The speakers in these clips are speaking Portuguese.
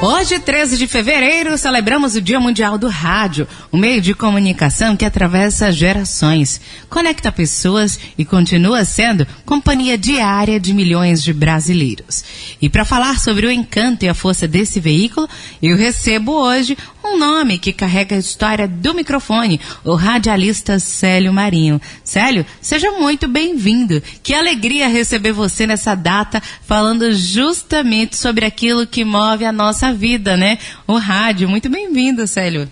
Hoje, 13 de fevereiro, celebramos o Dia Mundial do Rádio, um meio de comunicação que atravessa gerações, conecta pessoas e continua sendo companhia diária de milhões de brasileiros. E para falar sobre o encanto e a força desse veículo, eu recebo hoje um nome que carrega a história do microfone, o radialista Célio Marinho. Célio, seja muito bem-vindo. Que alegria receber você nessa data, falando justamente sobre aquilo que move a nossa vida, né? O rádio. Muito bem-vindo, Célio.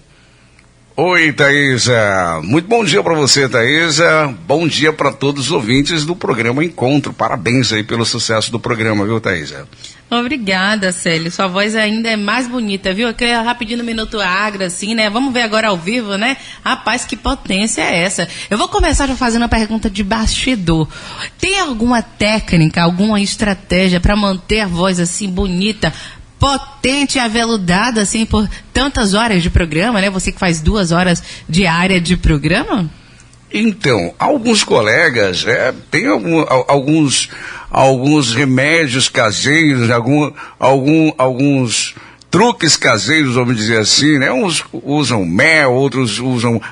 Oi, Thaisa. Muito bom dia para você, Thaisa. Bom dia para todos os ouvintes do programa Encontro. Parabéns aí pelo sucesso do programa, viu, Thaisa? Obrigada, Célio. Sua voz ainda é mais bonita, viu? Aquele rapidinho no Minuto Agra, assim, né? Vamos ver agora ao vivo, né? Rapaz, que potência é essa? Eu vou começar já fazendo uma pergunta de bastidor. Tem alguma técnica, alguma estratégia para manter a voz assim bonita, potente e aveludada, assim, por tantas horas de programa, né? Você que faz 2 horas diárias de programa? Então, alguns colegas têm alguns remédios caseiros, alguns truques caseiros, vamos dizer assim, né? Uns usam mel, outros usam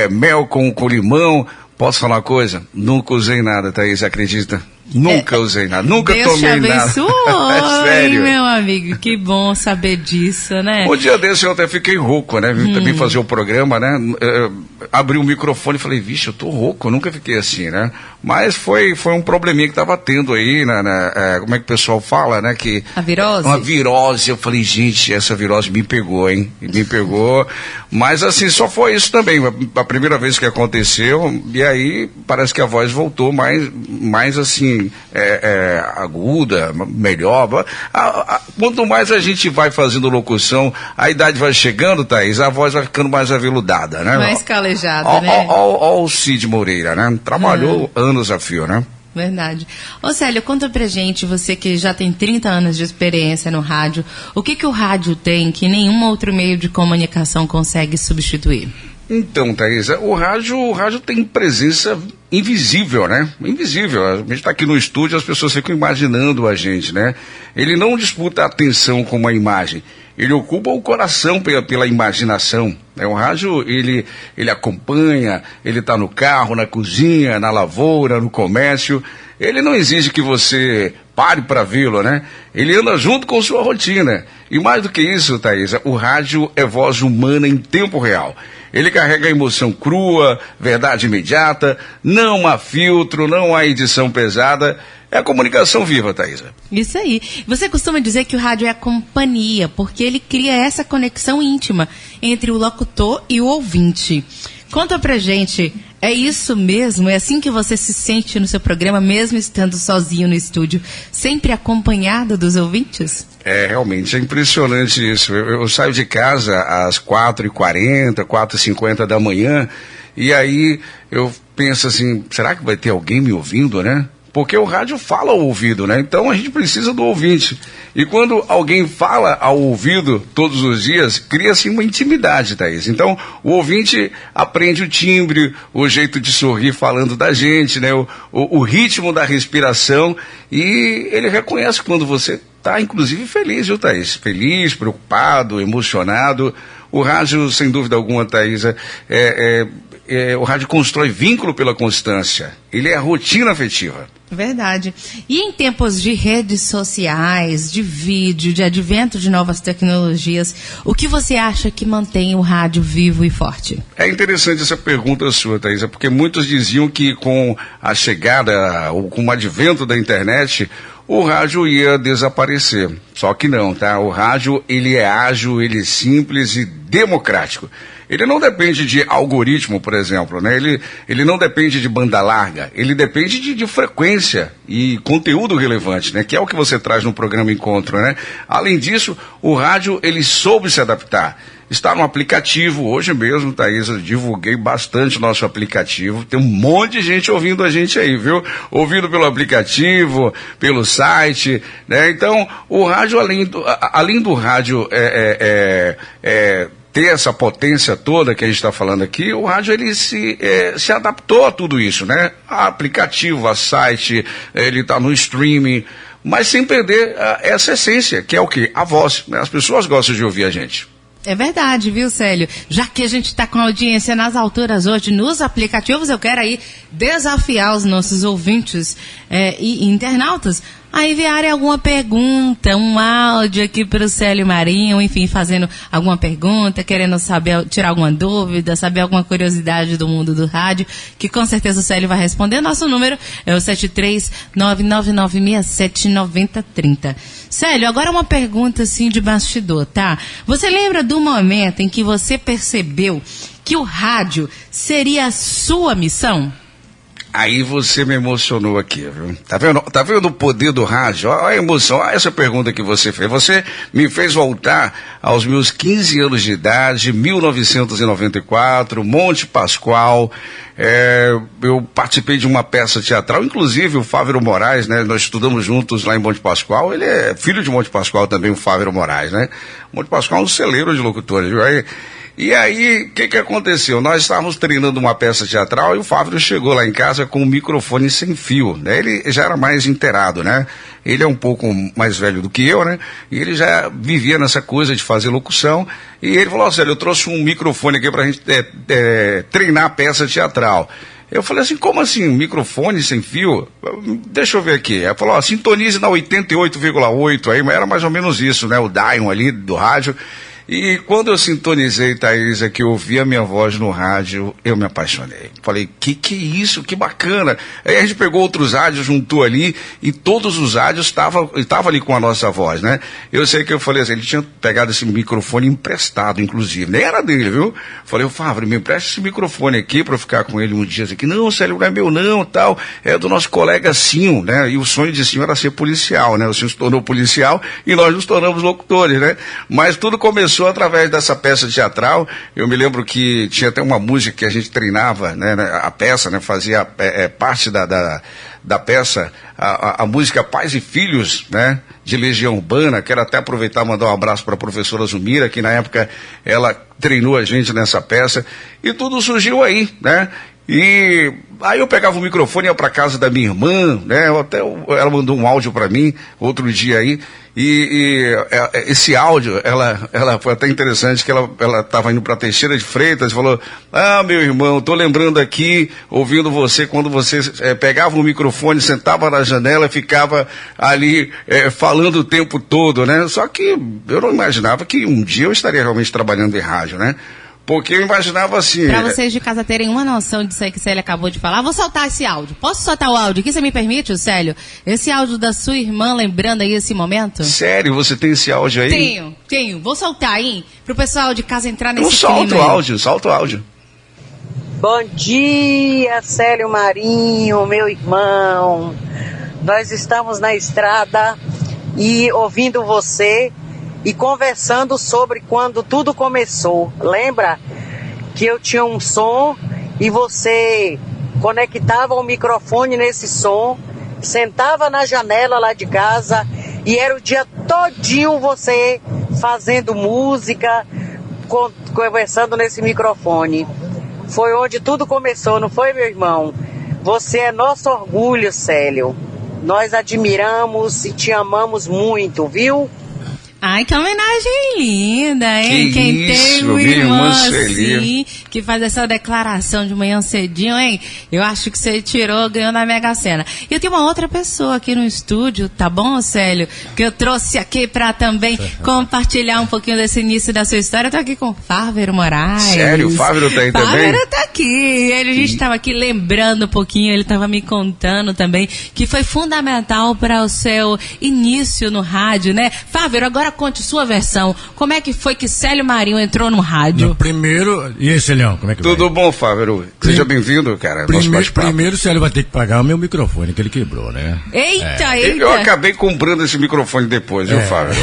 mel com limão. Posso falar uma coisa? Nunca usei nada, Thaís, acredita? Nunca usei nada, nunca Deus tomei nada. Deus te abençoe, Sério? Meu amigo, que bom saber disso, né? Um dia desse eu até fiquei rouco, né? Vim fazer o programa, né? Abri o microfone e falei, vixe, eu tô rouco, eu nunca fiquei assim, né? Mas foi um probleminha que tava tendo aí, como é que o pessoal fala, né? A virose? Uma virose. Eu falei, gente, essa virose me pegou, hein? Me pegou. Mas assim, só foi isso também, a primeira vez que aconteceu, e aí parece que a voz voltou mais assim, aguda, melhor. Quanto mais a gente vai fazendo locução, a idade vai chegando, Thaís, a voz vai ficando mais aveludada, né? Mais calejada, né? Ó o Cid Moreira, né? Trabalhou anos a fio, né? Verdade. Ô Célio, conta pra gente, você que já tem 30 anos de experiência no rádio, o que o rádio tem que nenhum outro meio de comunicação consegue substituir? Então, Thaisa, o rádio tem presença invisível, né? Invisível. A gente está aqui no estúdio, as pessoas ficam imaginando a gente, né? Ele não disputa a atenção com uma imagem, ele ocupa o coração pela imaginação, né? O rádio, ele acompanha, ele está no carro, na cozinha, na lavoura, no comércio. Ele não exige que você pare para vê-lo, né? Ele anda junto com sua rotina. E mais do que isso, Thaisa, o rádio é voz humana em tempo real. Ele carrega a emoção crua, verdade imediata, não há filtro, não há edição pesada. É a comunicação viva, Thaisa. Isso aí. Você costuma dizer que o rádio é a companhia, porque ele cria essa conexão íntima entre o locutor e o ouvinte. Conta pra gente, é isso mesmo? É assim que você se sente no seu programa, mesmo estando sozinho no estúdio, sempre acompanhado dos ouvintes? Realmente, é impressionante isso. Eu saio de casa às 4h40, 4h50 da manhã, e aí eu penso assim, será que vai ter alguém me ouvindo, né? Porque o rádio fala ao ouvido, né? Então a gente precisa do ouvinte. E quando alguém fala ao ouvido todos os dias, cria-se uma intimidade, Thaís. Então o ouvinte aprende o timbre, o jeito de sorrir falando da gente, né? O ritmo da respiração, e ele reconhece quando você está, inclusive, feliz, viu, Thaís? Feliz, preocupado, emocionado. O rádio, sem dúvida alguma, Thaís, o rádio constrói vínculo pela constância. Ele é a rotina afetiva. Verdade. E em tempos de redes sociais, de vídeo, de advento de novas tecnologias, o que você acha que mantém o rádio vivo e forte? É interessante essa pergunta sua, Thaisa, porque muitos diziam que com a chegada, ou com o advento da internet, o rádio ia desaparecer. Só que não, tá? O rádio, ele é ágil, ele é simples e democrático. Ele não depende de algoritmo, por exemplo, né? Ele não depende de banda larga, ele depende de frequência e conteúdo relevante, né? Que é o que você traz no programa Encontro, né? Além disso, o rádio, ele soube se adaptar. Está no aplicativo, hoje mesmo, Thaís, eu divulguei bastante o nosso aplicativo, tem um monte de gente ouvindo a gente aí, viu? Ouvindo pelo aplicativo, pelo site, né? Então, o rádio, além do rádio ter essa potência toda que a gente está falando aqui, o rádio ele se adaptou a tudo isso, né? A aplicativo, a site, ele está no streaming. mas sem perder essa essência, que é o quê? A voz, né? As pessoas gostam de ouvir a gente. É verdade, viu, Célio? Já que a gente está com a audiência nas alturas hoje nos aplicativos, eu quero aí desafiar os nossos ouvintes e internautas a enviarem alguma pergunta, um áudio aqui para o Célio Marinho, enfim, fazendo alguma pergunta, querendo saber, tirar alguma dúvida, saber alguma curiosidade do mundo do rádio, que com certeza o Célio vai responder. Nosso número é o 73999679030. Célio, agora uma pergunta assim de bastidor, tá? Você lembra do momento em que você percebeu que o rádio seria a sua missão? Aí você me emocionou aqui, viu? Tá vendo o poder do rádio? Olha a emoção, olha essa pergunta que você fez. Você me fez voltar aos meus 15 anos de idade, 1994, Monte Pascoal. Eu participei de uma peça teatral, inclusive o Fávero Moraes, né? Nós estudamos juntos lá em Monte Pascoal. Ele é filho de Monte Pascoal também, o Fávero Moraes, né? Monte Pascoal é um celeiro de locutores, viu? E aí, o que aconteceu? Nós estávamos treinando uma peça teatral e o Fávero chegou lá em casa com um microfone sem fio, né? Ele já era mais inteirado, né? Ele é um pouco mais velho do que eu, né? E ele já vivia nessa coisa de fazer locução. E ele falou, Célio, eu trouxe um microfone aqui pra gente treinar a peça teatral. Eu falei assim, como assim, microfone sem fio? Deixa eu ver aqui. Ele falou, sintonize na 88,8, aí era mais ou menos isso, né? O Dion ali do rádio. E quando eu sintonizei, Thaís, que eu ouvi a minha voz no rádio, eu me apaixonei. Falei, que é isso? Que bacana. Aí a gente pegou outros rádios, juntou ali, e todos os rádios estavam ali com a nossa voz, né? Eu sei que eu falei assim, ele tinha pegado esse microfone emprestado, inclusive. Nem era dele, viu? Falei, Fávero, me empresta esse microfone aqui pra eu ficar com ele um dia aqui. Não, Célio, não é meu não, tal. É do nosso colega Sinho, né? E o sonho de Sinho era ser policial, né? O Sinho se tornou policial e nós nos tornamos locutores, né? Mas tudo começou através dessa peça teatral. Eu me lembro que tinha até uma música que a gente treinava, né, a peça, né, fazia parte da peça, a música Pais e Filhos, né, de Legião Urbana. Quero até aproveitar e mandar um abraço para a professora Zumira, que na época ela treinou a gente nessa peça, e tudo surgiu aí, né? E aí eu pegava o microfone e ia para casa da minha irmã, né? Ela mandou um áudio para mim outro dia aí, e esse áudio, ela foi até interessante, que ela estava indo para Teixeira de Freitas e falou, meu irmão, tô lembrando aqui, ouvindo você, quando você pegava o microfone, sentava na janela e ficava ali falando o tempo todo, né? Só que eu não imaginava que um dia eu estaria realmente trabalhando em rádio, né? Porque eu imaginava assim... Para vocês de casa terem uma noção disso aí que o Célio acabou de falar, vou soltar esse áudio. Posso soltar o áudio aqui? Você me permite, Célio? Esse áudio da sua irmã, lembrando aí esse momento? Sério? Você tem esse áudio aí? Tenho. Vou soltar, hein? Pro pessoal de casa entrar nesse clima. Solta o áudio. Bom dia, Célio Marinho, meu irmão. Nós estamos na estrada e ouvindo você... e conversando sobre quando tudo começou. Lembra que eu tinha um som e você conectava o microfone nesse som, sentava na janela lá de casa e era o dia todinho você fazendo música, conversando nesse microfone. Foi onde tudo começou, não foi, meu irmão? Você é nosso orgulho, Célio. Nós admiramos e te amamos muito, viu? Ai, que homenagem linda, hein? Quem tem um irmão assim, que faz essa declaração de manhã cedinho, hein? Eu acho que você ganhou na Mega Sena. E eu tenho uma outra pessoa aqui no estúdio, tá bom, Célio? Que eu trouxe aqui pra também compartilhar um pouquinho desse início da sua história. Eu tô aqui com o Fávero Moraes. Sério? O Fávero tá aí também? Fávero tá aqui. A gente tava aqui lembrando um pouquinho, ele tava me contando também que foi fundamental para o seu início no rádio, né? Fávero, agora conte sua versão. Como é que foi que Célio Marinho entrou no rádio? No primeiro... E aí, Celião, como é que vai? Tudo bom, Fávero? Seja bem-vindo, cara. Primeiro o Célio vai ter que pagar o meu microfone, que ele quebrou, né? Eita! Eu acabei comprando esse microfone depois, viu, Fávero?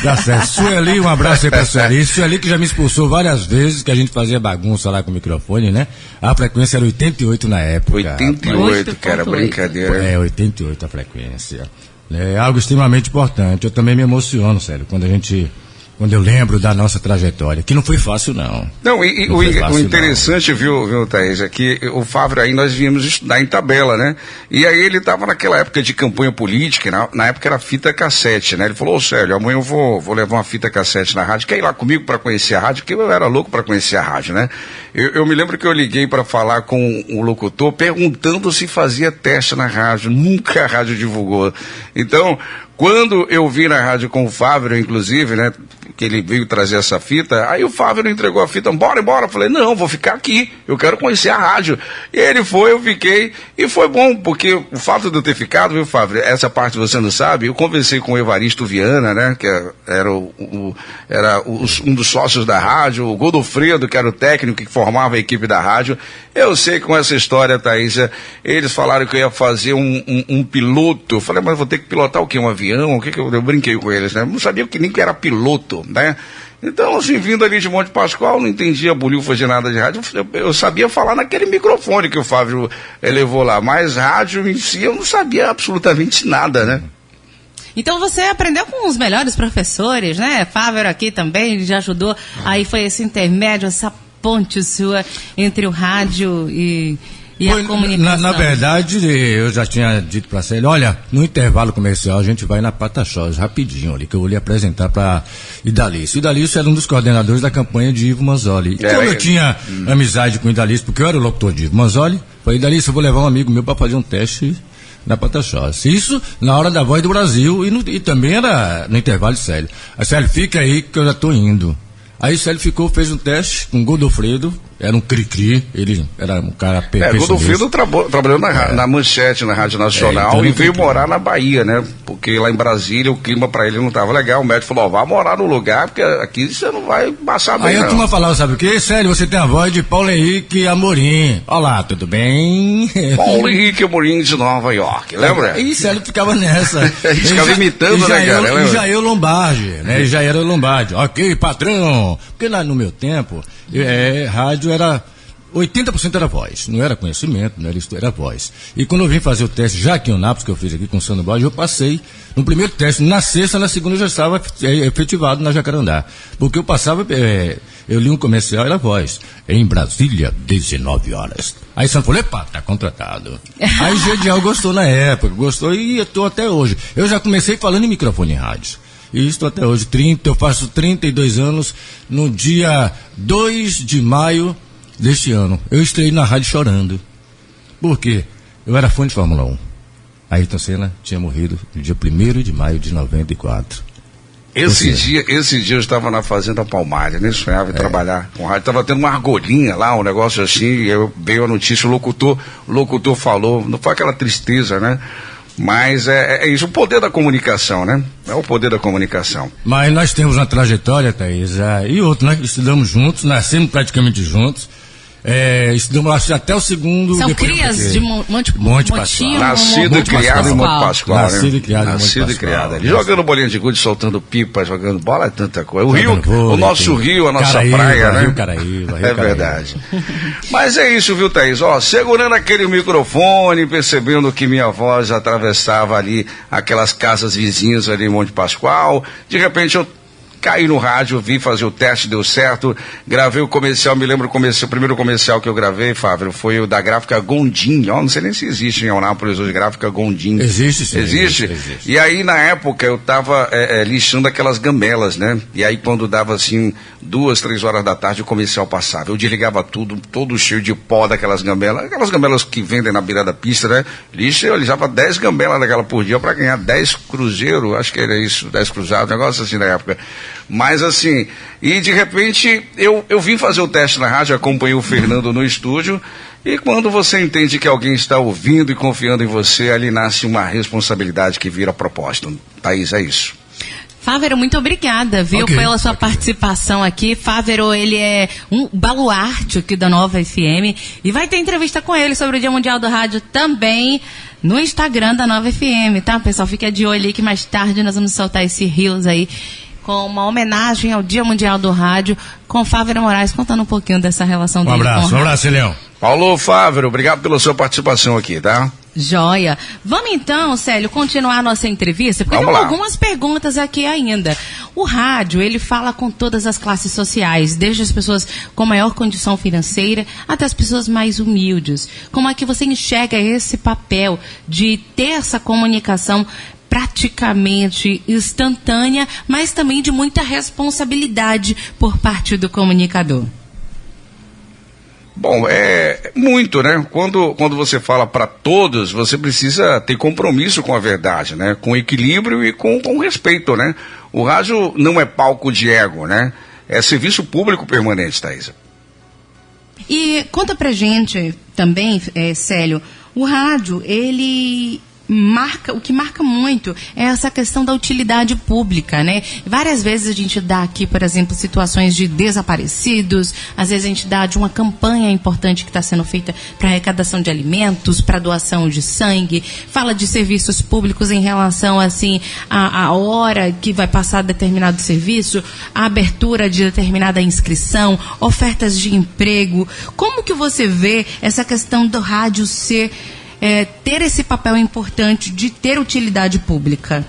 Tá certo. Sueli, um abraço aí pra Sueli. Sueli que já me expulsou várias vezes, que a gente fazia bagunça lá com o microfone, né? A frequência era 88 na época. 88, cara, brincadeira. 88 a frequência. É algo extremamente importante. Eu também me emociono, Célio, quando a gente quando eu lembro da nossa trajetória, que não foi fácil, não. Não, o interessante, viu, Thaís, é que o Fávero aí nós viemos estudar em Tabela, né? E aí ele estava naquela época de campanha política, na época era fita cassete, né? Ele falou, Célio, amanhã eu vou levar uma fita cassete na rádio, quer ir lá comigo para conhecer a rádio? Porque eu era louco para conhecer a rádio, né? Eu me lembro que eu liguei para falar com o locutor perguntando se fazia teste na rádio, nunca a rádio divulgou. Então, quando eu vi na rádio com o Fávero, inclusive, né, que ele veio trazer essa fita, aí o Fávero entregou a fita, bora. Eu falei, não, vou ficar aqui, eu quero conhecer a rádio. E ele foi, eu fiquei, e foi bom, porque o fato de eu ter ficado, viu, Fávero, essa parte você não sabe, eu conversei com o Evaristo Viana, né, que era um dos sócios da rádio, o Godofredo, que era o técnico que formava a equipe da rádio. Eu sei que com essa história, Thaísa, eles falaram que eu ia fazer um piloto. Eu falei, mas vou ter que pilotar o quê? Um avião? O que eu brinquei com eles, né? Não sabia que nem que era piloto, né? Então, assim, vindo ali de Monte Pascoal, não entendia bolhufas de nada de rádio. Eu sabia falar naquele microfone que o Fávero levou lá, mas rádio em si eu não sabia absolutamente nada, né? Então você aprendeu com os melhores professores, né? Fávero aqui também já ajudou. Aí foi esse intermédio, essa ponte sua entre o rádio e a comunicação. Na verdade, eu já tinha dito para ele, olha, no intervalo comercial a gente vai na Pataxós, rapidinho ali, que eu vou lhe apresentar para Idalício. Idalício era um dos coordenadores da campanha de Ivo Manzoli. E como eu tinha amizade com o Idalício, porque eu era o locutor de Ivo Manzoli, falei, Idalício, eu vou levar um amigo meu para fazer um teste na Pataxós. Isso na hora da Voz do Brasil e também era no intervalo de Célio. A Célio, fica aí que eu já estou indo. Aí o Célio fez um teste com o Godofredo, era um cri-cri, ele era um cara perfeito. Godofredo trabalhou na Manchete, na Rádio Nacional, então e veio morar na Bahia, né? Porque lá em Brasília o clima pra ele não tava legal. O médico falou, vá morar no lugar, porque aqui você não vai passar bem. Aí a turma falava, sabe o quê? Célio, você tem a voz de Paulo Henrique Amorim. Olá, tudo bem? Paulo Henrique Amorim de Nova York, lembra? E Célio ficava nessa. Ele ficava imitando, né, cara? E já eu Lombardi, né? Já era Lombardi. Ok, patrão. Porque no meu tempo, rádio era 80% era voz, não era conhecimento, não era isso, era voz. E quando eu vim fazer o teste, já aqui em Nápoles, que eu fiz aqui com o Sandro Borges, eu passei no primeiro teste, na sexta, na segunda eu já estava efetivado na Jacarandá. Porque eu passava, eu li um comercial, era voz. Em Brasília, 19 horas. Aí Sandro falou, epa, tá contratado. Aí Gedial gostou na época, gostou e eu estou até hoje. Eu já comecei falando em microfone em rádio. E estou até hoje, eu faço 32 anos, no dia 2 de maio deste ano. Eu estreiei na rádio chorando. Por quê? Eu era fã de Fórmula 1. Ayrton Senna tinha morrido no dia 1º de maio de 94. Esse dia eu estava na Fazenda Palmares, nem sonhava em trabalhar com rádio. Estava tendo uma argolinha lá, um negócio assim, veio a notícia, o locutor falou, não foi aquela tristeza, né? Mas é isso, o poder da comunicação, né? É o poder da comunicação. Mas nós temos uma trajetória, Thaís, e outro, né? Estudamos juntos, nascemos praticamente juntos. Estudamos até o segundo... São crias de Monte Pascoal. Nascido e criado em Monte Pascoal. Nascido e criado em Monte Nascido e criado ali. Jogando bolinha de gude, soltando pipa, jogando bola, é tanta coisa. O nosso rio, a nossa praia, né? Rio Caraíba. É verdade. Mas é isso, viu, Thaís? Ó, segurando aquele microfone, percebendo que minha voz atravessava ali aquelas casas vizinhas ali em Monte Pascoal. De repente eu caí no rádio, vim fazer o teste, deu certo, gravei o comercial, me lembro o primeiro comercial que eu gravei, Fávero, foi o da gráfica Gondim, não sei nem se existe em Eunápolis hoje, gráfica Gondim. Existe, sim. Existe? E aí, na época, eu tava lixando aquelas gamelas, né? E aí, quando dava, assim, 2, 3 horas da tarde, o comercial passava. Eu desligava tudo, todo cheio de pó daquelas gamelas que vendem na beira da pista, né? Lixo, eu lixava 10 gamelas daquela por dia pra ganhar 10 cruzeiros, acho que era isso, 10 cruzados, negócio assim na época. Mas assim, e de repente eu vim fazer o teste na rádio, acompanhei o Fernando no estúdio, e quando você entende que alguém está ouvindo e confiando em você, ali nasce uma responsabilidade que vira propósito. Thaís, é isso. Fávero, muito obrigada, viu, pela sua participação aqui. Fávero, ele é um baluarte aqui da Nova FM e vai ter entrevista com ele sobre o Dia Mundial do Rádio também no Instagram da Nova FM, tá, pessoal? Fica de olho aí que mais tarde nós vamos soltar esse Reels aí com uma homenagem ao Dia Mundial do Rádio, com Fávero Moraes, contando um pouquinho dessa relação dele com o rádio. Um abraço, Leão. Paulo Fávero, obrigado pela sua participação aqui, tá? Joia. Vamos então, Célio, continuar a nossa entrevista, porque tem algumas perguntas aqui ainda. O rádio, ele fala com todas as classes sociais, desde as pessoas com maior condição financeira até as pessoas mais humildes. Como é que você enxerga esse papel de ter essa comunicação praticamente instantânea, mas também de muita responsabilidade por parte do comunicador? Bom, é muito, né? Quando você fala para todos, você precisa ter compromisso com a verdade, né? Com equilíbrio e com respeito, né? O rádio não é palco de ego, né? É serviço público permanente, Thaisa. E conta pra gente também, Célio, o rádio, ele o que marca muito é essa questão da utilidade pública, né? Várias vezes a gente dá aqui, por exemplo, situações de desaparecidos, às vezes a gente dá de uma campanha importante que está sendo feita para arrecadação de alimentos, para doação de sangue, fala de serviços públicos em relação, assim, a hora que vai passar determinado serviço, a abertura de determinada inscrição, ofertas de emprego. Como que você vê essa questão do rádio ter esse papel importante de ter utilidade pública?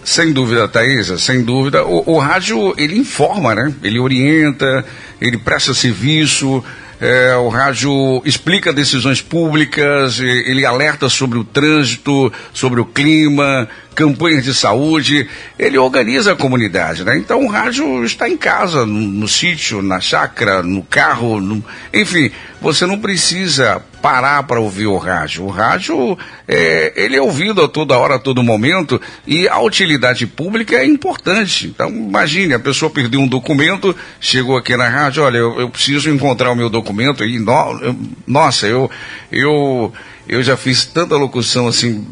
Sem dúvida, Thaisa, sem dúvida. O rádio, ele informa, né? Ele orienta, ele presta serviço, o rádio explica decisões públicas, ele alerta sobre o trânsito, sobre o clima, campanhas de saúde, ele organiza a comunidade, né? Então o rádio está em casa, no sítio, na chácara, no carro, enfim, você não precisa parar para ouvir o rádio. O rádio, ele é ouvido a toda hora, a todo momento, e a utilidade pública é importante. Então, imagine, a pessoa perdeu um documento, chegou aqui na rádio, olha, eu preciso encontrar o meu documento, e nossa, eu já fiz tanta locução assim,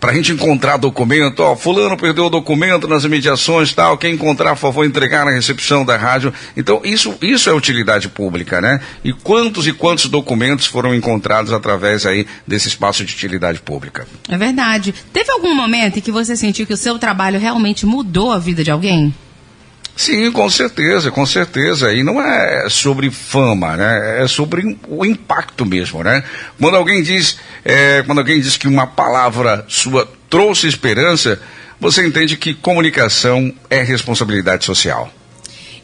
pra gente encontrar documento, fulano perdeu o documento nas imediações, tal, quem encontrar, por favor, entregar na recepção da rádio. Então, isso é utilidade pública, né? E quantos documentos foram encontrados através aí desse espaço de utilidade pública? É verdade. Teve algum momento em que você sentiu que o seu trabalho realmente mudou a vida de alguém? Sim, com certeza, e não é sobre fama, né? É sobre o impacto mesmo, né? Quando alguém diz que uma palavra sua trouxe esperança, você entende que comunicação é responsabilidade social.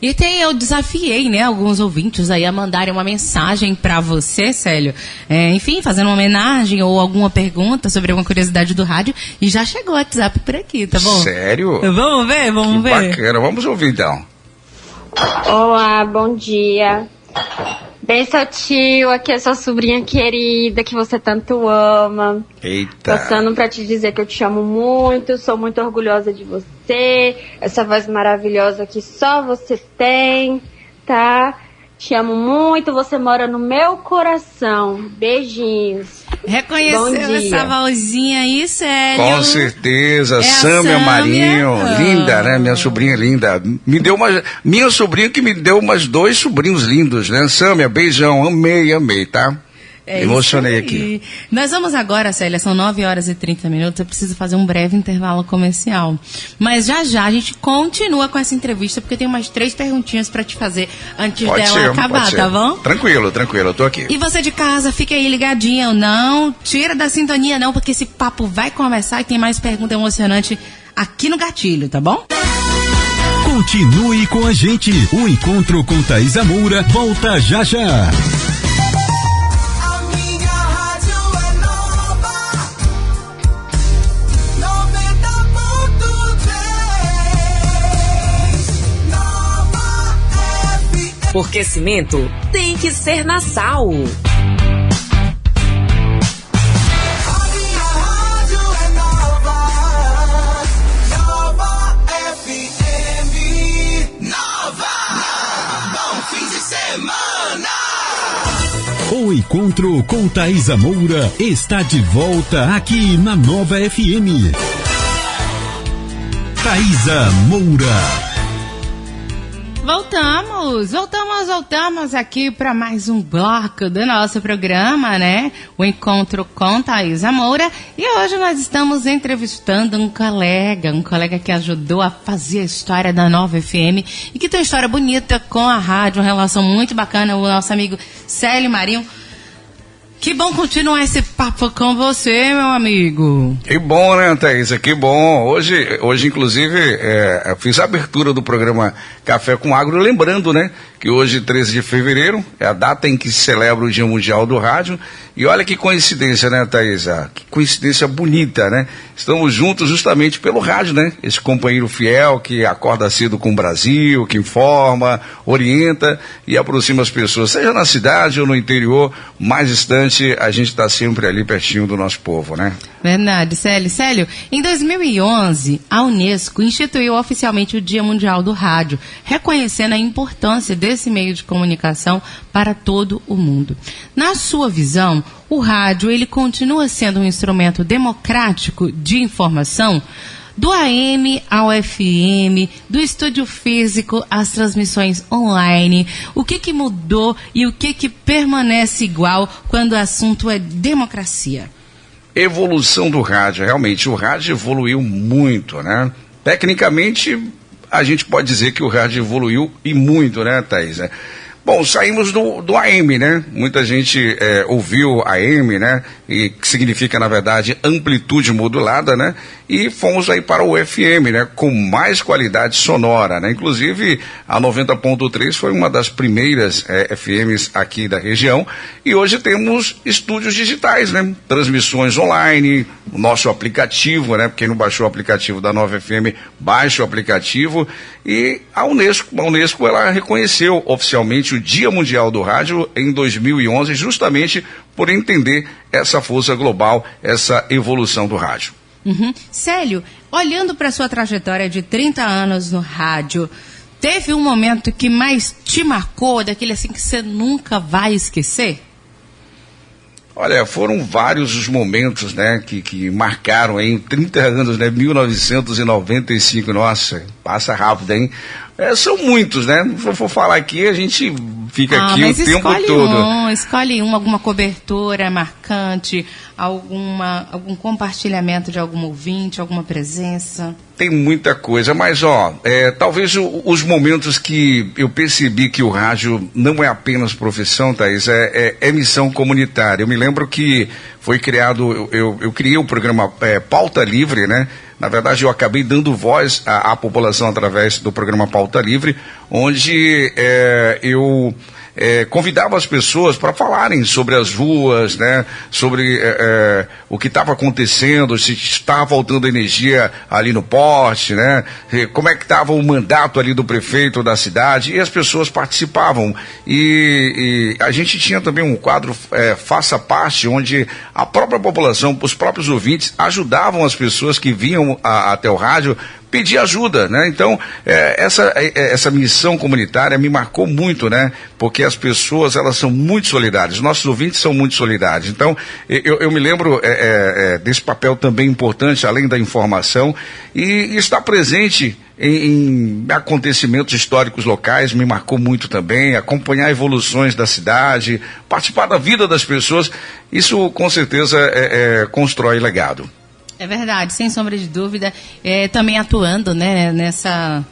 E eu desafiei, né, alguns ouvintes aí a mandarem uma mensagem para você, Célio, enfim, fazendo uma homenagem ou alguma pergunta sobre alguma curiosidade do rádio, e já chegou o WhatsApp por aqui, tá bom? Sério? Vamos ver? Bacana, vamos ouvir então. Olá, bom dia. Bem, seu tio, aqui é sua sobrinha querida, que você tanto ama. Eita. Passando pra te dizer que eu te amo muito, sou muito orgulhosa de você, essa voz maravilhosa que só você tem, tá? Te amo muito, você mora no meu coração. Beijinhos. Reconheceu essa vozinha aí, Célio? Com certeza, Sâmia Marinho, linda, né? Minha sobrinha linda. Minha sobrinha que me deu mais 2 sobrinhos lindos, né? Sâmia, beijão, amei, tá? Emocionei aqui. Nós vamos agora, Célia, são 9h30, eu preciso fazer um breve intervalo comercial. Mas já a gente continua com essa entrevista, porque eu tenho mais 3 perguntinhas para te fazer antes dela acabar, tá bom? Tranquilo, eu tô aqui. E você de casa, fica aí ligadinha, não tira da sintonia não, porque esse papo vai começar e tem mais pergunta emocionante aqui no Gatilho, tá bom? Continue com a gente, o Encontro com Thaisa Moura volta já. Porque cimento tem que ser na Sal. O Encontro com Thaisa Moura está de volta aqui na Nova FM. Thaisa Moura. Voltamos aqui para mais um bloco do nosso programa, né? O Encontro com Thaisa Moura. E hoje nós estamos entrevistando um colega que ajudou a fazer a história da Nova FM e que tem uma história bonita com a rádio, uma relação muito bacana, o nosso amigo Célio Marinho. Que bom continuar esse papo com você, meu amigo. Que bom, né, Thaisa? Que bom. Hoje inclusive, eu fiz a abertura do programa Café com Agro, lembrando, né, que hoje, 13 de fevereiro, é a data em que se celebra o Dia Mundial do Rádio. E olha que coincidência, né, Thaisa? Que coincidência bonita, né? Estamos juntos justamente pelo rádio, né? Esse companheiro fiel que acorda cedo com o Brasil, que informa, orienta e aproxima as pessoas, seja na cidade ou no interior, mais distante, a gente está sempre ali pertinho do nosso povo, né? Verdade, Célio. Célio, em 2011, a Unesco instituiu oficialmente o Dia Mundial do Rádio, reconhecendo a importância desse meio de comunicação para todo o mundo. Na sua visão, o rádio, ele continua sendo um instrumento democrático de informação? Do AM ao FM, do estúdio físico às transmissões online, o que mudou e o que permanece igual quando o assunto é democracia? Evolução do rádio, realmente, o rádio evoluiu muito, né? Tecnicamente, a gente pode dizer que o rádio evoluiu e muito, né, Thaisa? Bom, saímos do AM, né? Muita gente ouviu AM, né? E que significa, na verdade, amplitude modulada, né? E fomos aí para o FM, né? Com mais qualidade sonora, né? Inclusive, a 90.3 foi uma das primeiras FMs aqui da região. E hoje temos estúdios digitais, né? Transmissões online, o nosso aplicativo, né? Quem não baixou o aplicativo da Nova FM, baixa o aplicativo. E a Unesco, ela reconheceu oficialmente o Dia Mundial do Rádio em 2011, justamente por entender essa força global, essa evolução do rádio. Uhum. Célio, olhando para a sua trajetória de 30 anos no rádio, teve um momento que mais te marcou, daquele assim que você nunca vai esquecer? Olha, foram vários os momentos, né, que marcaram aí em 30 anos, né, 1995, nossa, passa rápido, hein? São muitos, né? Se eu for falar aqui, a gente fica aqui o tempo todo. Escolhe alguma cobertura marcante, algum compartilhamento de algum ouvinte, alguma presença. Tem muita coisa, mas talvez os momentos que eu percebi que o rádio não é apenas profissão, Thaís, é missão comunitária. Eu me lembro que foi criado, eu criei o programa Pauta Livre, né? Na verdade, eu acabei dando voz à população através do programa Pauta Livre, onde eu convidava as pessoas para falarem sobre as ruas, né, sobre o que estava acontecendo, se estava faltando energia ali no poste, né, como é que estava o mandato ali do prefeito da cidade, e as pessoas participavam. E a gente tinha também um quadro Faça Parte, onde a própria população, os próprios ouvintes, ajudavam as pessoas que vinham até o rádio pedir ajuda, né? Então, essa missão comunitária me marcou muito, né? Porque as pessoas, elas são muito solidárias, nossos ouvintes são muito solidários. Então, eu me lembro desse papel também importante, além da informação, e estar presente em acontecimentos históricos locais me marcou muito também, acompanhar evoluções da cidade, participar da vida das pessoas, isso com certeza constrói legado. É verdade, sem sombra de dúvida, também atuando, né, nessa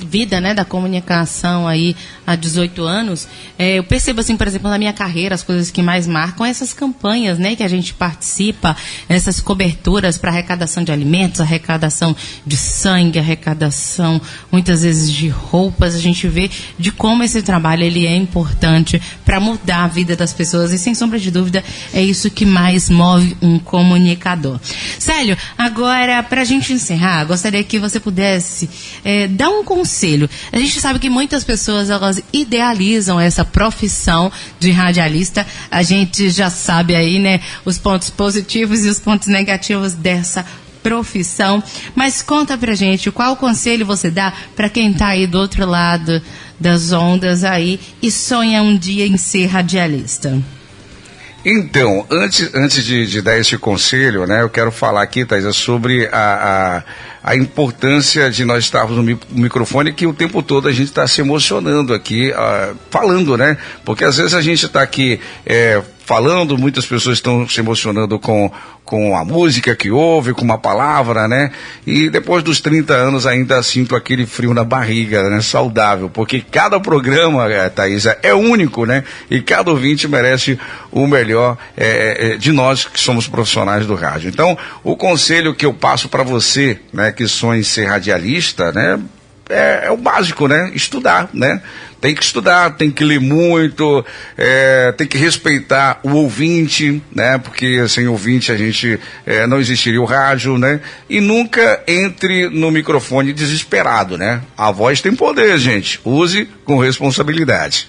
vida, né, da comunicação aí há 18 anos, eu percebo assim, por exemplo, na minha carreira, as coisas que mais marcam essas campanhas, né, que a gente participa, essas coberturas para arrecadação de alimentos, arrecadação de sangue, arrecadação muitas vezes de roupas, a gente vê de como esse trabalho ele é importante para mudar a vida das pessoas e sem sombra de dúvida é isso que mais move um comunicador. Célio, agora para a gente encerrar, gostaria que você pudesse dar um conselho. A gente sabe que muitas pessoas elas idealizam essa profissão de radialista. A gente já sabe aí, né, os pontos positivos e os pontos negativos dessa profissão. Mas conta pra gente qual conselho você dá para quem está aí do outro lado das ondas aí e sonha um dia em ser radialista. Então, antes de dar esse conselho, né, eu quero falar aqui, Thaisa, sobre a importância de nós estarmos no microfone, que o tempo todo a gente está se emocionando aqui, falando, né? Porque às vezes a gente está aqui falando, muitas pessoas estão se emocionando com a música que ouve, com uma palavra, né? E depois dos 30 anos ainda sinto aquele frio na barriga, né? Saudável, porque cada programa, Thaisa, é único, né? E cada ouvinte merece o melhor de nós que somos profissionais do rádio. Então, o conselho que eu passo para você, né, que sonha em ser radialista, né? É o básico, né? Estudar, né? Tem que estudar, tem que ler muito, tem que respeitar o ouvinte, né? Porque sem ouvinte a gente não existiria o rádio, né? E nunca entre no microfone desesperado, né? A voz tem poder, gente. Use com responsabilidade.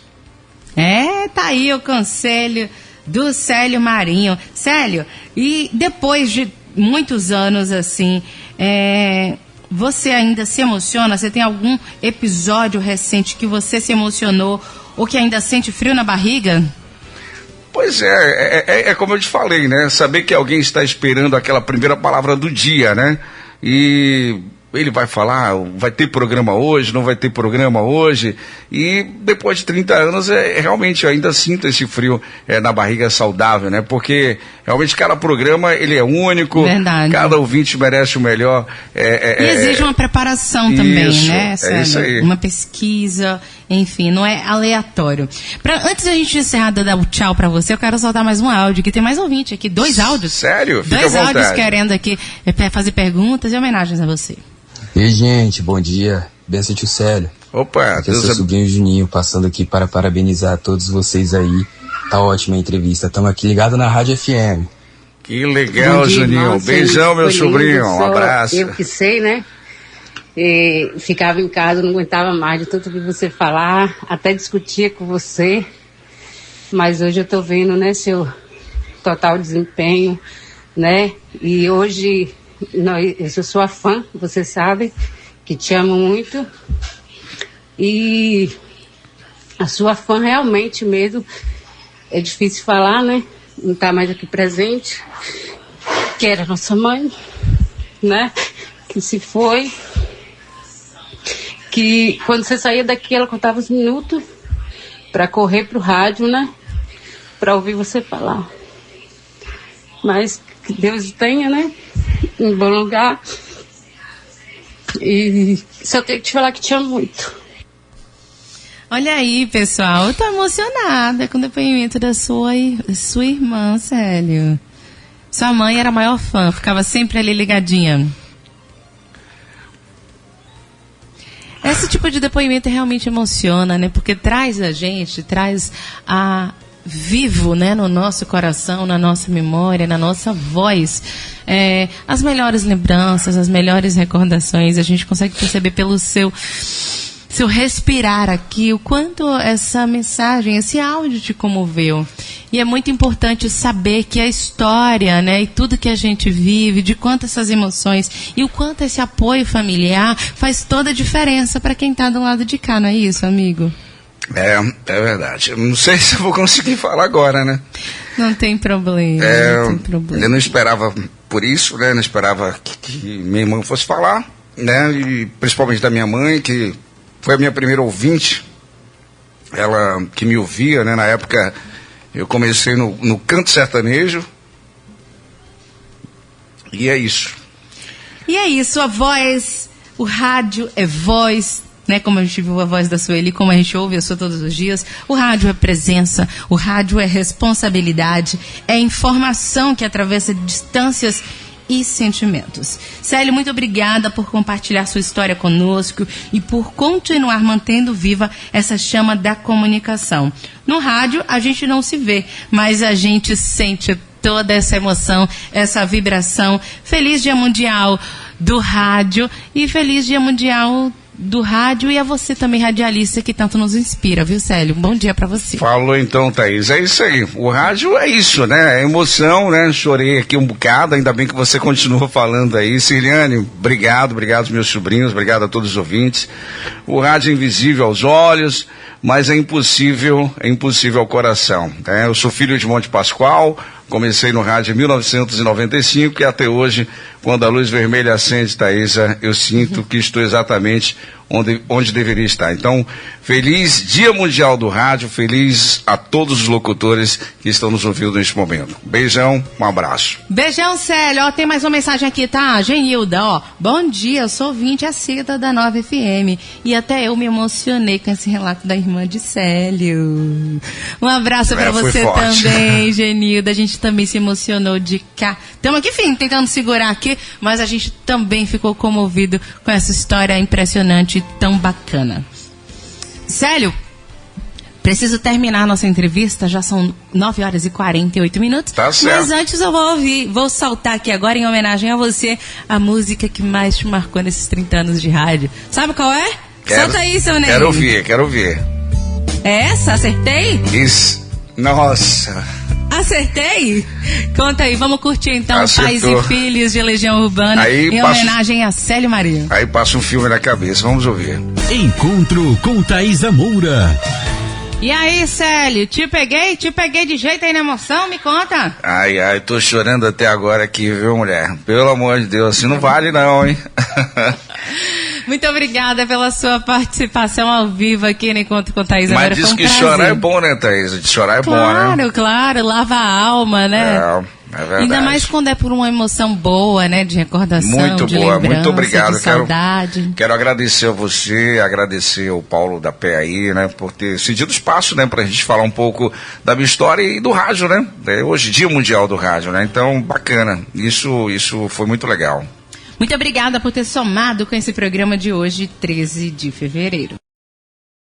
Tá aí o conselho do Célio Marinho. Célio, e depois de muitos anos assim, você ainda se emociona? Você tem algum episódio recente que você se emocionou ou que ainda sente frio na barriga? Pois é como eu te falei, né? Saber que alguém está esperando aquela primeira palavra do dia, né? E ele vai falar, vai ter programa hoje, não vai ter programa hoje, e depois de 30 anos, realmente eu ainda sinto esse frio na barriga saudável, né? Porque realmente cada programa, ele é único. Verdade. Cada ouvinte merece o melhor. E exige uma preparação também, né? É isso aí. Uma pesquisa, enfim, não é aleatório. Antes da gente encerrar, dar o tchau pra você, eu quero soltar mais um áudio, que tem mais ouvinte aqui, 2 áudios. Sério? Fica dois à vontade. Áudios querendo aqui fazer perguntas e homenagens a você. E gente, bom dia. Benção, tio Célio. Opa, aqui é seu sobrinho Juninho, passando aqui para parabenizar todos vocês aí. Tá ótima a entrevista. Estamos aqui ligados na Rádio FM. Que legal, dia, Juninho. Irmão, beijão, meu sobrinho. Um abraço. Eu que sei, né? Ficava em casa, não aguentava mais de tanto ouvir você falar, até discutia com você. Mas hoje eu tô vendo, né, seu total desempenho, né? E hoje... eu sou sua fã, você sabe, que te amo muito. E a sua fã realmente mesmo, é difícil falar, né? Não está mais aqui presente, que era nossa mãe, né? Que se foi. Que quando você saía daqui, ela contava os minutos para correr pro rádio, né? Para ouvir você falar. Mas que Deus tenha, né? Em bom lugar. E só tenho que te falar que te amo muito. Olha aí, pessoal, eu tô emocionada com o depoimento da sua irmã, Célio. Sua mãe era a maior fã, ficava sempre ali ligadinha. Esse tipo de depoimento realmente emociona, né? Porque traz vivo, né, no nosso coração, na nossa memória, na nossa voz, as melhores lembranças, as melhores recordações. A gente consegue perceber pelo seu respirar aqui o quanto essa mensagem, esse áudio te comoveu. E é muito importante saber que a história, né, e tudo que a gente vive, de quanto essas emoções e o quanto esse apoio familiar faz toda a diferença para quem está do lado de cá, não é isso, amigo? É verdade. Eu não sei se eu vou conseguir falar agora, né? Não tem problema. Eu não esperava por isso, né? Não esperava que minha irmã fosse falar, né? E principalmente da minha mãe, que foi a minha primeira ouvinte. Ela que me ouvia, né? Na época eu comecei no canto sertanejo. E é isso. E é isso, a voz, o rádio é voz, né, como a gente viu a voz da Sueli, como a gente ouve a sua todos os dias. O rádio é presença, o rádio é responsabilidade, é informação que atravessa distâncias e sentimentos. Célio, muito obrigada por compartilhar sua história conosco e por continuar mantendo viva essa chama da comunicação. No rádio a gente não se vê, mas a gente sente toda essa emoção, essa vibração. Feliz Dia Mundial do Rádio e feliz Dia Mundial do rádio e a você também, radialista, que tanto nos inspira, viu, Célio? Um bom dia pra você. Falou então, Thaís. É isso aí. O rádio é isso, né? É emoção, né? Chorei aqui um bocado, ainda bem que você continua falando aí. Sirliane, obrigado aos meus sobrinhos, obrigado a todos os ouvintes. O rádio é invisível aos olhos, mas é impossível ao coração. Né? Eu sou filho de Monte Pascoal, comecei no rádio em 1995 e até hoje, quando a luz vermelha acende, Thaísa, eu sinto que estou exatamente onde deveria estar. Então, feliz Dia Mundial do Rádio, feliz a todos os locutores que estão nos ouvindo neste momento. Beijão, um abraço. Beijão, Célio. Ó, tem mais uma mensagem aqui, tá? Genilda, ó. Bom dia, eu sou ouvinte assídua da 9 FM. E até eu me emocionei com esse relato da irmã de Célio. Um abraço pra você também, Genilda. A gente também se emocionou de cá. Estamos aqui, enfim, tentando segurar aqui, mas a gente também ficou comovido com essa história impressionante e tão bacana. Célio, preciso terminar a nossa entrevista, já são 9 horas e 48 minutos. Tá certo. Mas antes eu vou soltar aqui agora, em homenagem a você, a música que mais te marcou nesses 30 anos de rádio. Sabe qual é? Solta aí, seu Ney. Quero ouvir. É essa? Acertei? Isso. Nossa. Acertei? Conta aí, vamos curtir então Acertou. Pais e Filhos de Legião Urbana, aí em homenagem a Célio Maria. Aí passa um filme na cabeça, vamos ouvir. Encontro com Thaisa Moura. E aí, Célio, te peguei de jeito aí na emoção, me conta. Ai, tô chorando até agora aqui, viu, mulher? Pelo amor de Deus, assim não vale não, hein? Muito obrigada pela sua participação ao vivo aqui no Encontro com Thaisa Moura. Mas diz que chorar é bom, né, Thaisa? De chorar é bom, né? Claro, lava a alma, né? É verdade. Ainda mais quando é por uma emoção boa, né? De recordação, muito de boa, lembrança, muito obrigado. de saudade. Quero agradecer a você, agradecer ao Paulo da Pé aí, né? Por ter cedido espaço, né? Pra gente falar um pouco da minha história e do rádio, né? Hoje, Dia Mundial do Rádio, né? Então, bacana. Isso foi muito legal. Muito obrigada por ter somado com esse programa de hoje, 13 de fevereiro.